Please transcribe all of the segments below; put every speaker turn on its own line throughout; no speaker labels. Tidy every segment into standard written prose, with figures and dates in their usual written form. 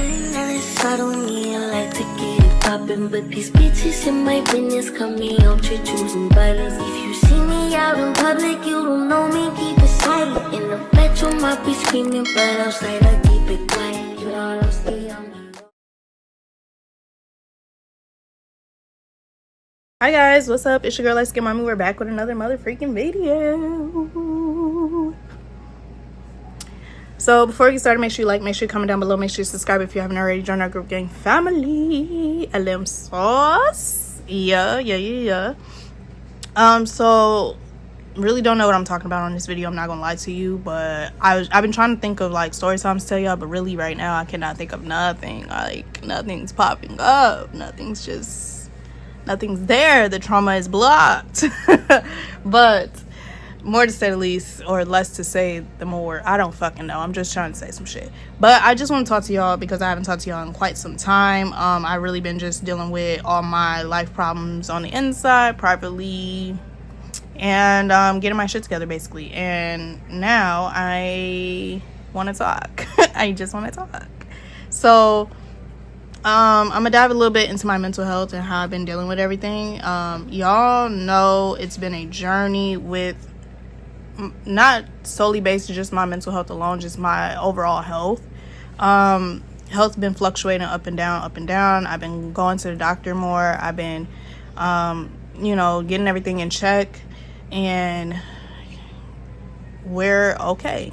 Another side on me, I like to get it poppin', but these bitches in my business cut me off to choosing violence. If you see me out in public, you don't know me, keep it silent. In the bedroom, I be screaming, but outside I keep it quiet. You know what I'm saying?
Hi guys, what's up? It's your girl Light Skin Mommy. We're back with another motherfucking video. So before we get started, make sure you like, make sure you comment down below, make sure you subscribe if you haven't already. Join our group gang family. LM sauce. Yeah. So really don't know what I'm talking about on this video. I'm not gonna lie to you, but I've been trying to think of like story times to tell y'all, but really right now I cannot think of nothing. Like nothing's popping up. Nothing's there. The trauma is blocked. But more to say the least, or less to say the more, I don't fucking know. I'm just trying to say some shit. But I just want to talk to y'all because I haven't talked to y'all in quite some time. I really been just dealing with all my life problems on the inside, privately, and getting my shit together basically. And now I want to talk. I just want to talk. So I'm gonna dive a little bit into my mental health and how I've been dealing with everything. Y'all know it's been a journey with not solely based on just my mental health alone, just my overall health. Health's been fluctuating up and down. I've been going to the doctor more. I've been getting everything in check, and we're okay.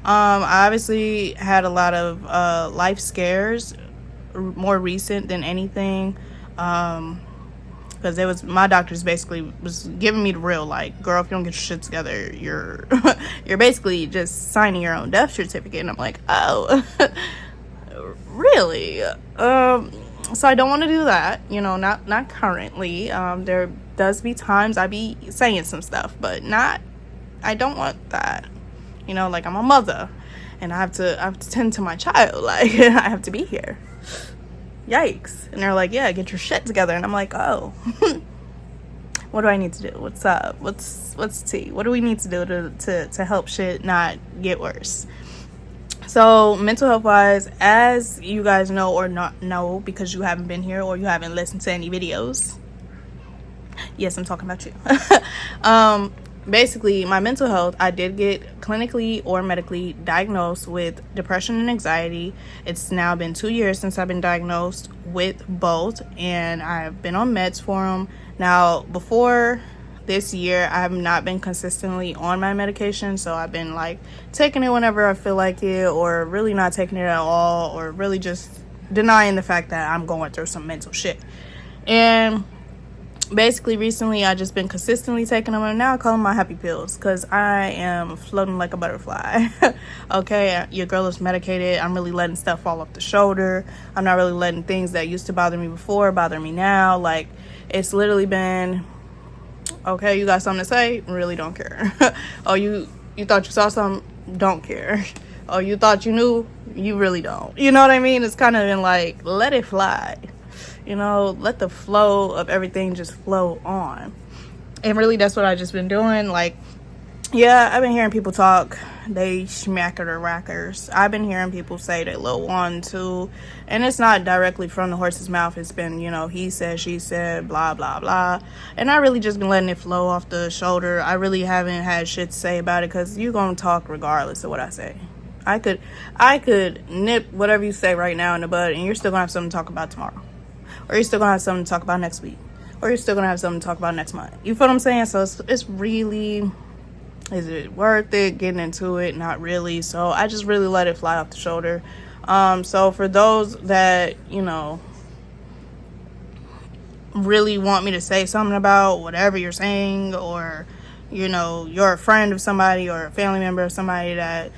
I obviously had a lot of life scares, more recent than anything, because it was my doctors basically was giving me the real, like, girl, if you don't get your shit together, you're you're basically just signing your own death certificate. And I'm like, oh, really? So I don't want to do that, not currently. There does be times I be saying some stuff, but I don't want that. Like, I'm a mother and I have to tend to my child. Like, I have to be here. Yikes. And they're like, yeah, get your shit together. And I'm like, oh, what do I need to do? What's up? What's tea? What do we need to do to help shit not get worse? So mental health wise, as you guys know or not know, because you haven't been here or you haven't listened to any videos. Yes, I'm talking about you. Basically, my mental health, I did get clinically or medically diagnosed with depression and anxiety. It's now been 2 years since I've been diagnosed with both, and I've been on meds for them. Now, before this year, I have not been consistently on my medication, so I've been like taking it whenever I feel like it, or really not taking it at all, or really just denying the fact that I'm going through some mental shit. And basically recently I just been consistently taking them, and now I call them my happy pills because I am floating like a butterfly. Okay, your girl is medicated. I'm really letting stuff fall off the shoulder. I'm not really letting things that used to bother me before bother me now. Like, it's literally been, okay, you got something to say? Really don't care. Oh, you thought you saw something? Don't care. Oh, you thought you knew? You really don't. You know what I mean? It's kind of been like, let it fly. Let the flow of everything just flow on. And really, that's what I just been doing. Like, yeah, I've been hearing people talk. They schmacker the rackers. I've been hearing people say they little 1, 2. And it's not directly from the horse's mouth. It's been, he said, she said, blah, blah, blah. And I really just been letting it flow off the shoulder. I really haven't had shit to say about it because you're going to talk regardless of what I say. I could nip whatever you say right now in the bud, and you're still going to have something to talk about tomorrow. Or you're still going to have something to talk about next week. Or you're still going to have something to talk about next month. You feel what I'm saying? So it's really, is it worth it getting into it? Not really. So I just really let it fly off the shoulder. So for those that, really want me to say something about whatever you're saying, or, you're a friend of somebody or a family member of somebody that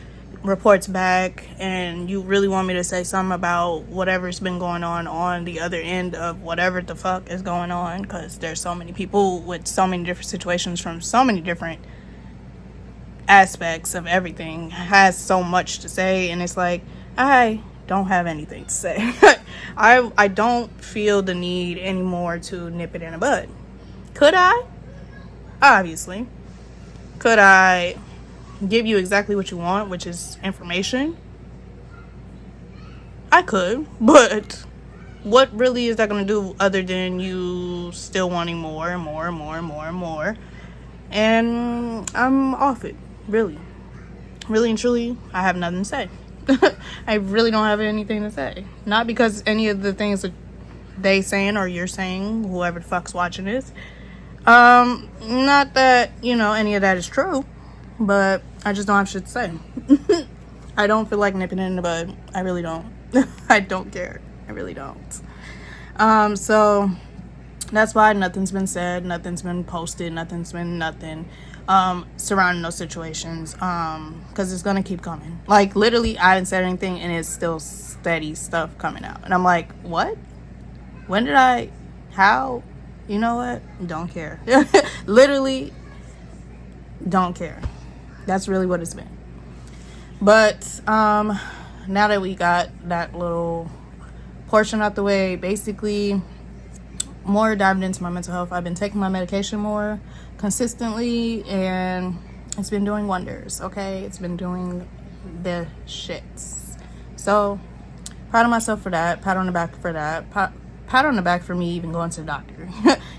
reports back and you really want me to say something about whatever's been going on the other end of whatever the fuck is going on, because there's so many people with so many different situations from so many different aspects of everything, has so much to say, and it's like, I don't have anything to say. I don't feel the need anymore to nip it in the bud. Could I? Obviously. Could I give you exactly what you want, which is information? I could, but what really is that going to do other than you still wanting more and more and more and more and more? And I'm off it. Really and truly, I have nothing to say. I really don't have anything to say. Not because any of the things that they saying or you're saying, whoever the fuck's watching this, not that, any of that is true, but I just don't have shit to say. I don't feel like nipping it in the bud. I really don't. I don't care. I really don't. So that's why nothing's been said, nothing's been posted, nothing's been nothing surrounding those situations, because it's gonna keep coming. Like, literally, I haven't said anything and it's still steady stuff coming out, and I'm like, what? When did I? How? You know what? Don't care. Literally don't care. That's really what it's been. But now that we got that little portion out the way, basically more diving into my mental health. I've been taking my medication more consistently, and it's been doing wonders. Okay, it's been doing the shits. So proud of myself for that. Pat on the back for that. Pat on the back for me even going to the doctor.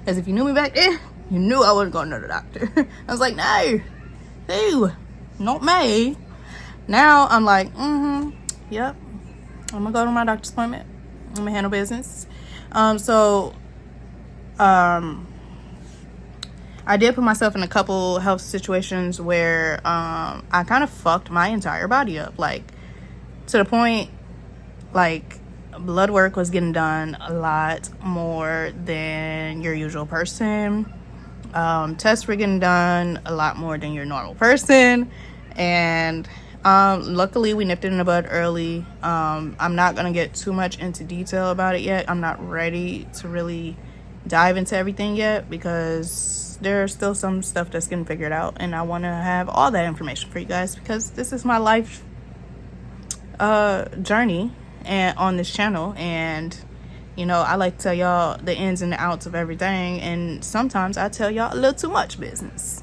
Because if you knew me back then, you knew I wasn't going to the doctor. I was like, no, not me. Now I'm like, yep, I'm gonna go to my doctor's appointment. I'm gonna handle business. I did put myself in a couple health situations where I kind of fucked my entire body up, like to the point, like blood work was getting done a lot more than your usual person. Tests were getting done a lot more than your normal person, and luckily we nipped it in the bud early. I'm not gonna get too much into detail about it yet. I'm not ready to really dive into everything yet because there's still some stuff that's getting figured out, and I want to have all that information for you guys because this is my life journey and on this channel, and I like to tell y'all the ins and the outs of everything, and sometimes I tell y'all a little too much business.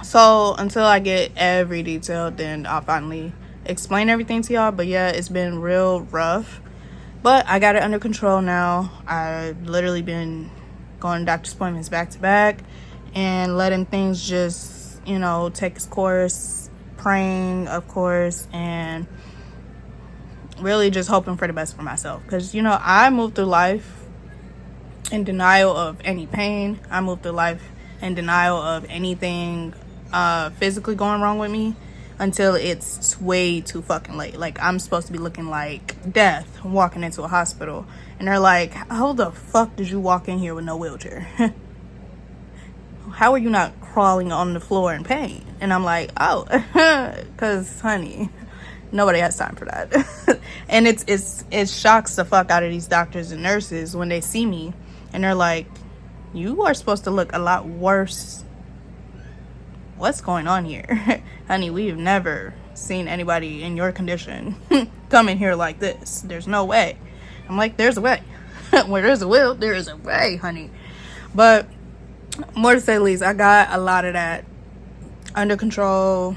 So until I get every detail, then I'll finally explain everything to y'all. But yeah, it's been real rough, but I got it under control now. I've literally been going to doctor's appointments back to back and letting things just, take its course, praying, of course, and really just hoping for the best for myself. Because, I moved through life in denial of any pain. I moved through life in denial of anything physically going wrong with me until it's way too fucking late. Like, I'm supposed to be looking like death walking into a hospital, and they're like, how the fuck did you walk in here with no wheelchair? How are you not crawling on the floor in pain? And I'm like, oh, because honey, nobody has time for that. And it shocks the fuck out of these doctors and nurses when they see me and they're like, you are supposed to look a lot worse. What's going on here? Honey, we've never seen anybody in your condition come in here like this. There's no way. I'm like, there's a way. Where there's a will, there is a way, honey. But more to say the least, I got a lot of that under control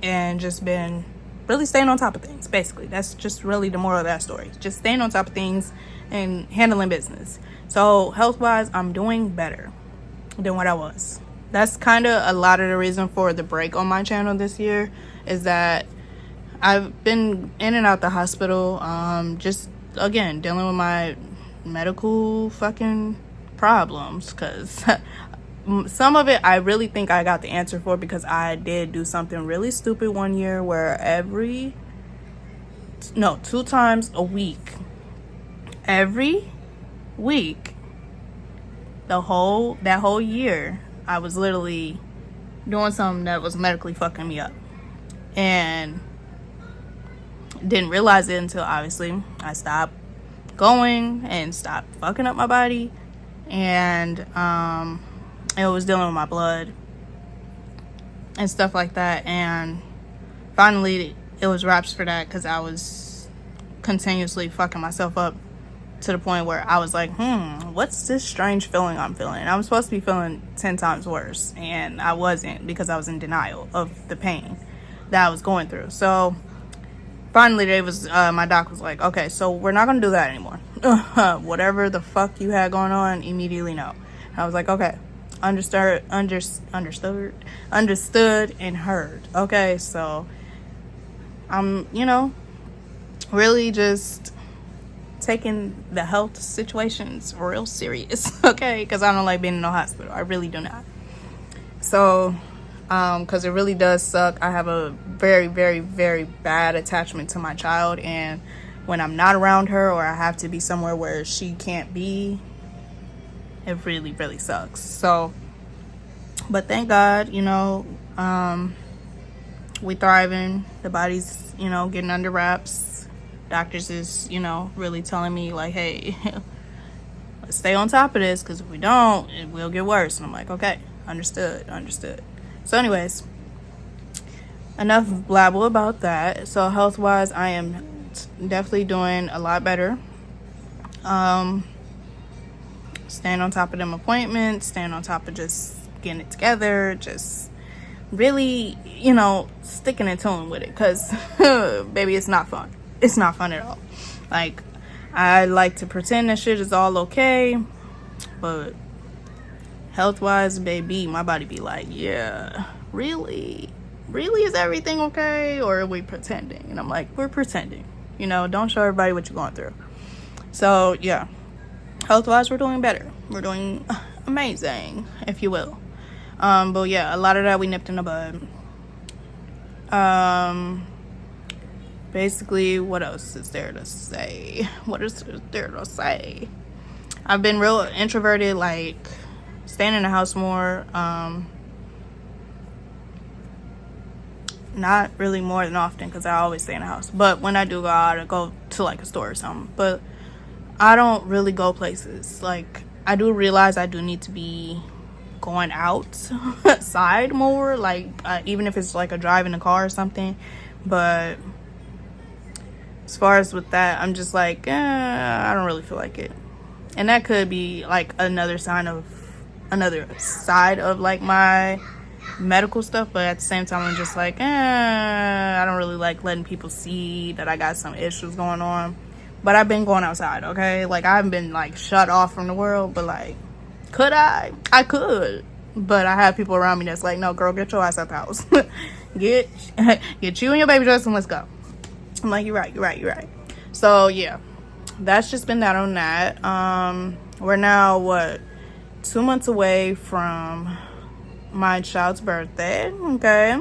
and just been really staying on top of things. Basically, that's just really the moral of that story. Just staying on top of things and handling business. So health wise, I'm doing better than what I was. That's kind of a lot of the reason for the break on my channel this year, is that I've been in and out the hospital, just again dealing with my medical fucking problems, because some of it I really think I got the answer for, because I did do something really stupid one year where 2 times a week, every week, that whole year, I was literally doing something that was medically fucking me up, and didn't realize it until obviously I stopped going and stopped fucking up my body, and it was dealing with my blood and stuff like that. And finally it was wraps for that, because I was continuously fucking myself up to the point where I was like, what's this strange feeling I'm feeling? And I was supposed to be feeling 10 times worse, and I wasn't, because I was in denial of the pain that I was going through. So finally they was my doc was like, okay, so we're not gonna do that anymore. Whatever the fuck you had going on, immediately no. I was like, okay, understood and heard. Okay, so I'm, really just taking the health situations real serious. Okay, because I don't like being in the hospital. I really do not. So because it really does suck. I have a very, very, very bad attachment to my child, and when I'm not around her or I have to be somewhere where she can't be, it really, really sucks. So, but thank God, we thriving. The body's, getting under wraps. Doctors is, really telling me like, hey, let's stay on top of this, because if we don't, it will get worse. And I'm like, okay, understood. So anyways, enough blabble about that. So health wise, I am definitely doing a lot better. Staying on top of them appointments, staying on top of just getting it together, just really, sticking in tune with it, because baby, it's not fun. It's not fun at all. Like, I like to pretend that shit is all okay, but health wise, baby, my body be like, yeah, really is everything okay, or are we pretending? And I'm like, we're pretending, don't show everybody what you're going through. So yeah, health wise, we're doing better. We're doing amazing, if you will. But yeah, a lot of that we nipped in the bud. Basically, what else is there to say? I've been real introverted, like staying in the house more. Not really more than often, because I always stay in the house. But when I do go out, I go to like a store or something. But I don't really go places. Like, I do realize I do need to be going outside more, like even if it's like a drive in a car or something. But as far as with that, I'm just like, I don't really feel like it. And that could be like another side of like my medical stuff, but at the same time, I'm just like, I don't really like letting people see that I got some issues going on. But I've been going outside, okay? Like, I haven't been like shut off from the world, but like, could I could, but I have people around me that's like, no girl, get your ass out the house. get you and your baby dressed and let's go. I'm like, you're right. So yeah, that's just been that on that. We're now 2 months away from my child's birthday. Okay,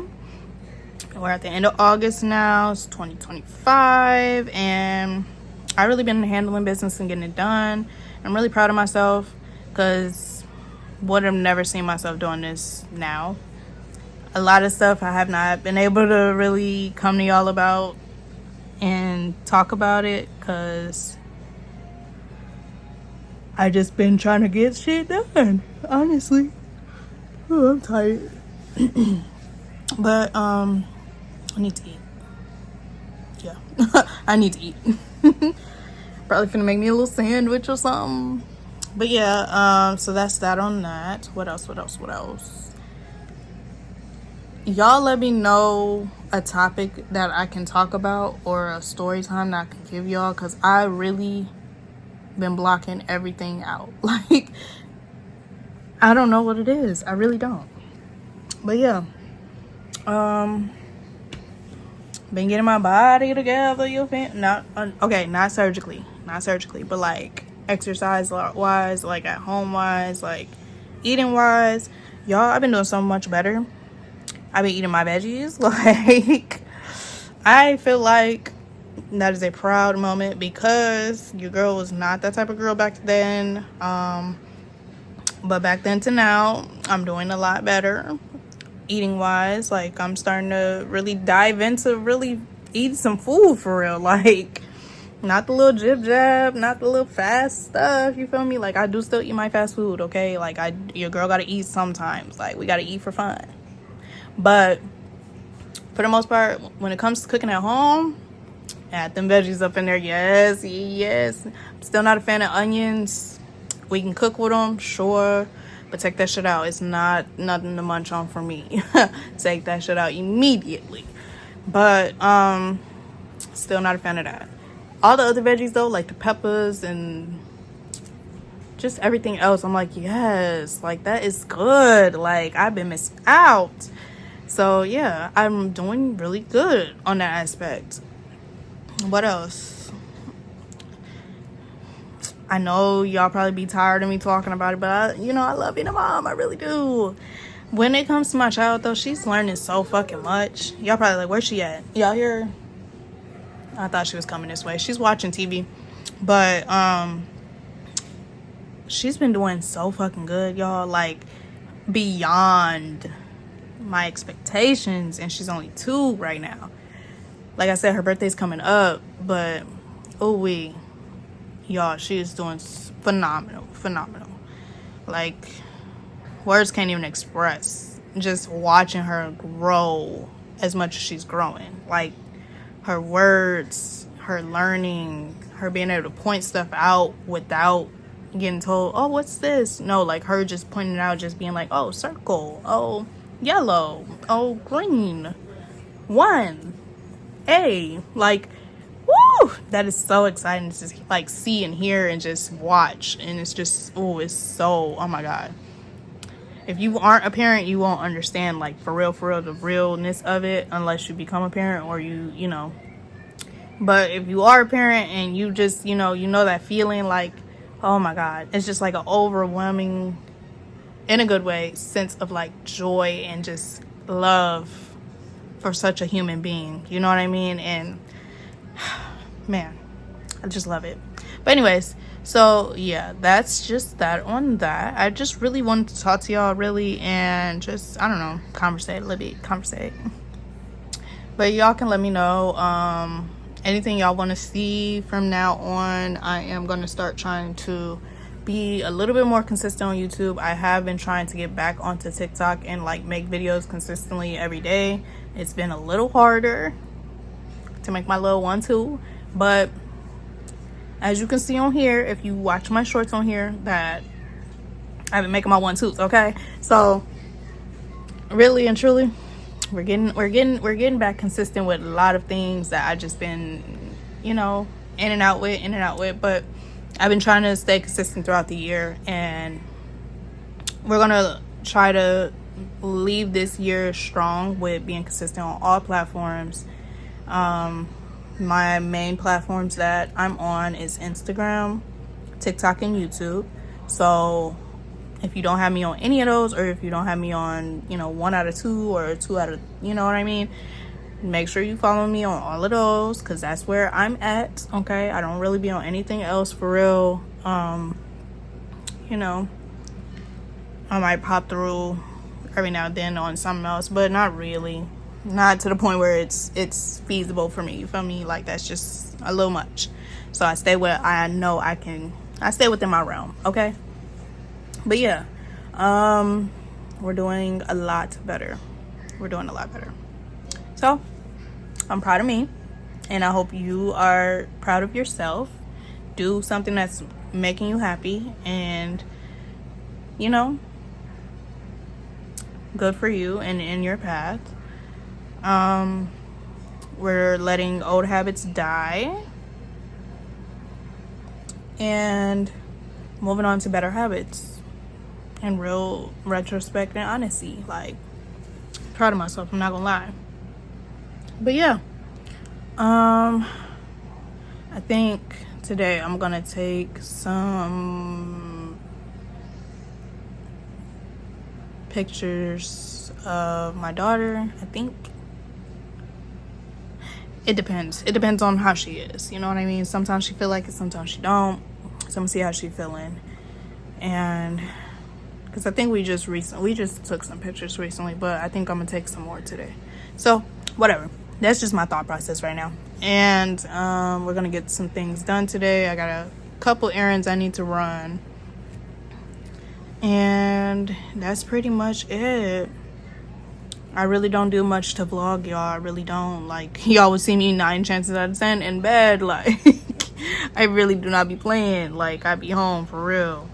we're at the end of August now. It's 2025, and I really been handling business and getting it done. I'm really proud of myself, because would have never seen myself doing this now. A lot of stuff I have not been able to really come to y'all about and talk about it, because I just been trying to get shit done, honestly. Oh, I'm tired. But I need to eat. Yeah. I need to eat. Probably finna make me a little sandwich or something. But yeah, so that's that on that. What else? Y'all let me know a topic that I can talk about, or a story time that I can give y'all, because I really been blocking everything out. Like, I don't know what it is. I really don't. But yeah, been getting my body together. Not surgically, but like exercise wise, like at home wise, like eating wise. Y'all, I've been doing so much better. I've been eating my veggies. Like, I feel like that is a proud moment, because your girl was not that type of girl back then. But back then to now, I'm doing a lot better eating wise. Like, I'm starting to really dive into really eating some food for real. Like, not the little jib jab, not the little fast stuff, you feel me? Like, I do still eat my fast food, okay? Like, your girl gotta eat sometimes. Like, we gotta eat for fun. But for the most part, when it comes to cooking at home, add them veggies up in there. Yes. I'm still not a fan of onions. We can cook with them, sure, but take that shit out. It's not nothing to munch on for me. Take that shit out immediately. But Still not a fan of that. All the other veggies though, like the peppers and just everything else, I'm like, yes, like that is good. Like I've been missing out. So yeah, I'm doing really good on that aspect. What else? I know y'all probably be tired of me talking about it, but I love being a mom. I really do. When it comes to my child though, she's learning so fucking much. Y'all probably like, where's she at? Y'all hear her? I thought she was coming this way. She's watching TV. But she's been doing so fucking good, y'all. Like beyond my expectations, and she's only 2 right now. Like I said, her birthday's coming up, but y'all, she is doing phenomenal. Like words can't even express just watching her grow as much as she's growing. Like her words, her learning, her being able to point stuff out without getting told, oh, what's this? No, like her just pointing it out, just being like, oh, circle, oh, yellow, oh, green, 1A. Like, woo, that is so exciting to just like see and hear and just watch. And it's just, it's so, oh my God. If you aren't a parent, you won't understand, like, for real, the realness of it unless you become a parent or you know. But if you are a parent and you just, you know that feeling, like, oh my God, it's just like an overwhelming, in a good way, sense of like joy and just love for such a human being. You know what I mean? And man, I just love it. But anyways, so yeah, that's just that on that. I just really wanted to talk to y'all really and just, I don't know, conversate a little bit, But y'all can let me know anything y'all want to see from now on. I am going to start trying to be a little bit more consistent on YouTube. I have been trying to get back onto TikTok and like make videos consistently every day. It's been a little harder to make my little 1-2, but as you can see on here, if you watch my shorts on here, that I've been making my 1-2s, okay? So really and truly, we're getting back consistent with a lot of things that I just been, in and out with, but I've been trying to stay consistent throughout the year, and we're gonna try to leave this year strong with being consistent on all platforms. My main platforms that I'm on is Instagram, TikTok, and YouTube. So if you don't have me on any of those, or if you don't have me on, 1 out of 2 or 2 out of, you know what I mean? Make sure you follow me on all of those, because that's where I'm at, okay? I don't really be on anything else for real. I might pop through every now and then on something else, but not really. Not to the point where it's feasible for me. You feel me? Like, that's just a little much. So I stay where I know I stay within my realm, okay? But yeah, we're doing a lot better. So I'm proud of me, and I hope you are proud of yourself. Do something that's making you happy, and good for you and in your path. We're letting old habits die and moving on to better habits and real retrospect and honesty. Like, proud of myself, I'm not gonna lie. But yeah, I think today I'm gonna take some pictures of my daughter. I think it depends on how she is, you know what I mean? Sometimes she feel like it, sometimes she don't. So I'm gonna see how she feeling. And because I think we just took some pictures recently, but I think I'm gonna take some more today. So whatever, that's just my thought process right now. And we're gonna get some things done today. I got a couple errands I need to run, and that's pretty much it. I really don't do much to vlog, y'all. I really don't. Like, y'all would see me 9 chances out of 10 in bed. Like, I really do not be playing. Like, I be home for real.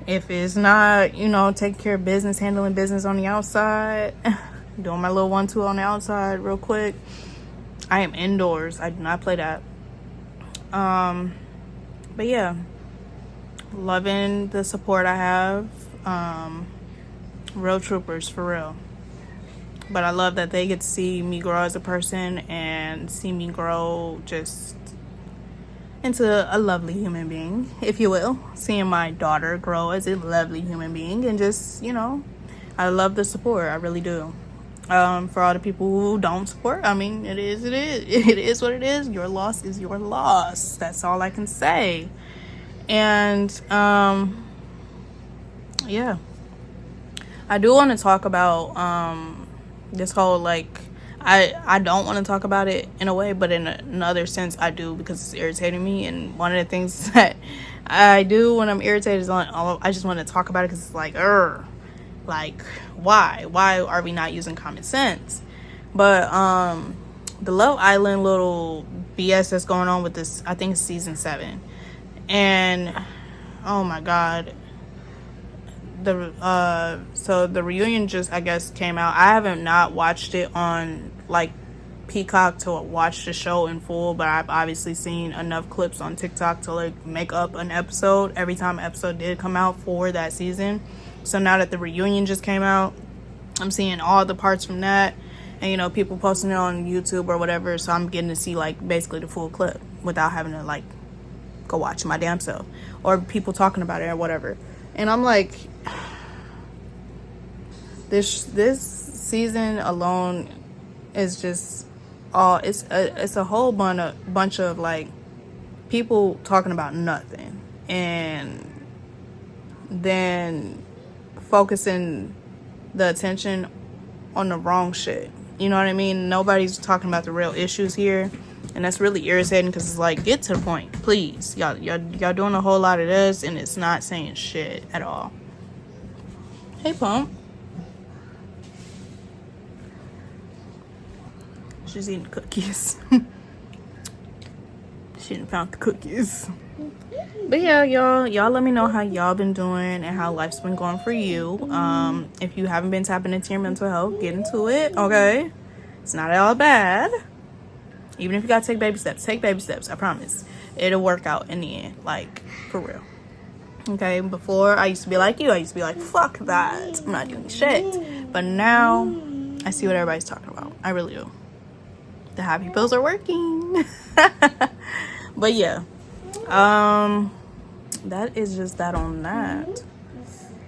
If it's not, taking care of business, handling business on the outside, doing my little 1-2 on the outside real quick, I am indoors. I do not play that. But yeah, loving the support I have. Real troopers, for real. But I love that they get to see me grow as a person and see me grow just into a lovely human being, if you will. Seeing my daughter grow as a lovely human being, and just, you know, I love the support. I really do. For all the people who don't support, I mean, it is what it is. Your loss is your loss. That's all I can say. And yeah, I do want to talk about this whole, like, I don't want to talk about it in a way, but in another sense I do, because it's irritating me. And one of the things that I do when I'm irritated is I just want to talk about it, because it's like, why are we not using common sense? But the Love Island little BS that's going on with this, I think it's season 7, and oh my god, so the reunion just, I guess, came out. I haven't not watched it on like Peacock to watch the show in full, but I've obviously seen enough clips on TikTok to like make up an episode every time an episode did come out for that season. So now that the reunion just came out, I'm seeing all the parts from that, and you know, people posting it on YouTube or whatever, so I'm getting to see like basically the full clip without having to like go watch my damn self, or people talking about it or whatever. And I'm like, this season alone is just all, it's a whole bunch of like people talking about nothing, and then focusing the attention on the wrong shit. You know what I mean? Nobody's talking about the real issues here, and that's really irritating, because it's like, get to the point, please. Y'all doing a whole lot of this, and it's not saying shit at all. Hey, Pump. She's eating cookies. She didn't found the cookies. But yeah, y'all let me know how y'all been doing and how life's been going for you. If you haven't been tapping into your mental health, get into it, okay? It's not all bad. Even if you gotta take baby steps, I promise. It'll work out in the end, like, for real. Okay, before I used to be like you. I used to be like, fuck that, I'm not doing shit. But now I see what everybody's talking about. I really do. The happy pills are working. But yeah, that is just that on that.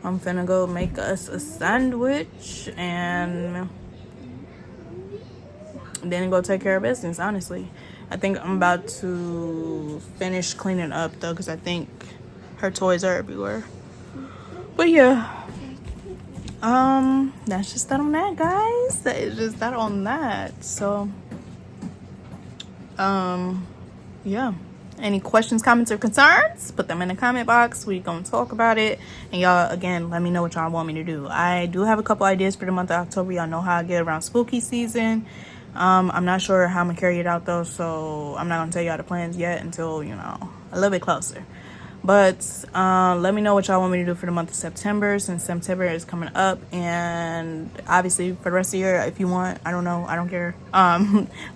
I'm finna go make us a sandwich and then go take care of business, honestly. I think I'm about to finish cleaning up though, because I think her toys are everywhere. But yeah, that's just that on that, guys. That is just that on that. So yeah, any questions, comments, or concerns, put them in the comment box. We gonna talk about it. And y'all, again, let me know what y'all want me to do. I do have a couple ideas for the month of October. Y'all know how I get around spooky season. I'm not sure how I'm gonna carry it out though, so I'm not gonna tell y'all the plans yet until, you know, a little bit closer. But let me know what y'all want me to do for the month of September, since September is coming up. And obviously for the rest of the year, if you want, I don't know, I don't care.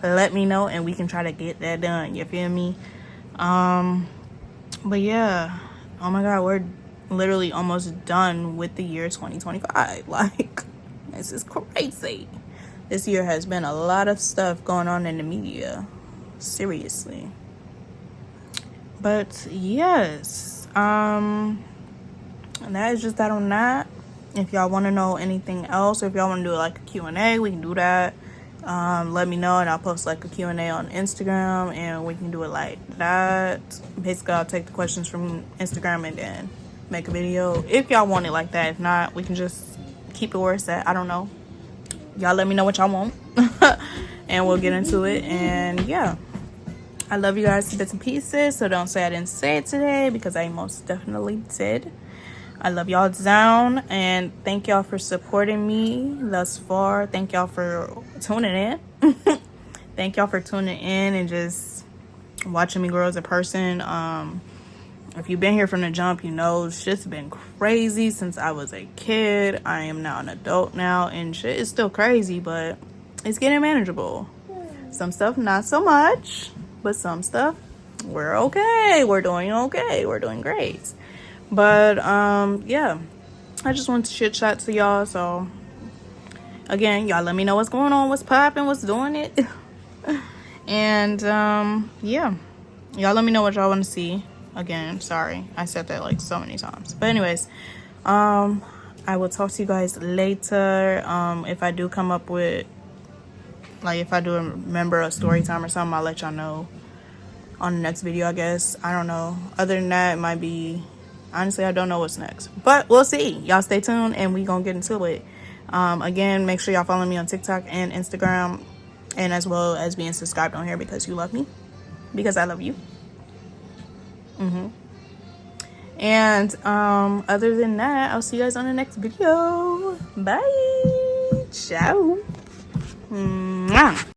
Let me know and we can try to get that done, you feel me? But yeah, oh my god, we're literally almost done with the year 2025. Like, this is crazy. This year has been a lot of stuff going on in the media, seriously. But yes, and that is just that on that. If y'all want to know anything else, or if y'all want to do like a Q&A, we can do that. Let me know, and I'll post like a Q&A on Instagram, and we can do it like that. Basically, I'll take the questions from Instagram and then make a video if y'all want it like that. If not, we can just keep it where it's at. I don't know. Y'all let me know what y'all want and we'll get into it. And yeah, I love you guys to bits and pieces, so don't say I didn't say it today, because I most definitely did. I love y'all down, and thank y'all for supporting me thus far. Thank y'all for tuning in. Thank y'all for tuning in and just watching me grow as a person. If you've been here from the jump, you know shit's been crazy since I was a kid. I am now an adult now, and shit is still crazy, but it's getting manageable. Some stuff not so much, but some stuff we're okay. We're doing okay. We're doing great. But yeah, I just want to chit chat to y'all. So again, y'all let me know what's going on, what's popping, what's doing it. And yeah, y'all let me know what y'all want to see. Again, sorry, I said that like so many times. But anyways, I will talk to you guys later. If I do come up with, like, if I do remember a story time or something, I'll let y'all know on the next video, I guess. I don't know. Other than that, it might be, honestly, I don't know what's next, but we'll see. Y'all stay tuned and we gonna get into it. Again, make sure y'all follow me on TikTok and Instagram, and as well as being subscribed on here because you love me, because I love you. And other than that, I'll see you guys on the next video. Bye. Ciao. Mwah.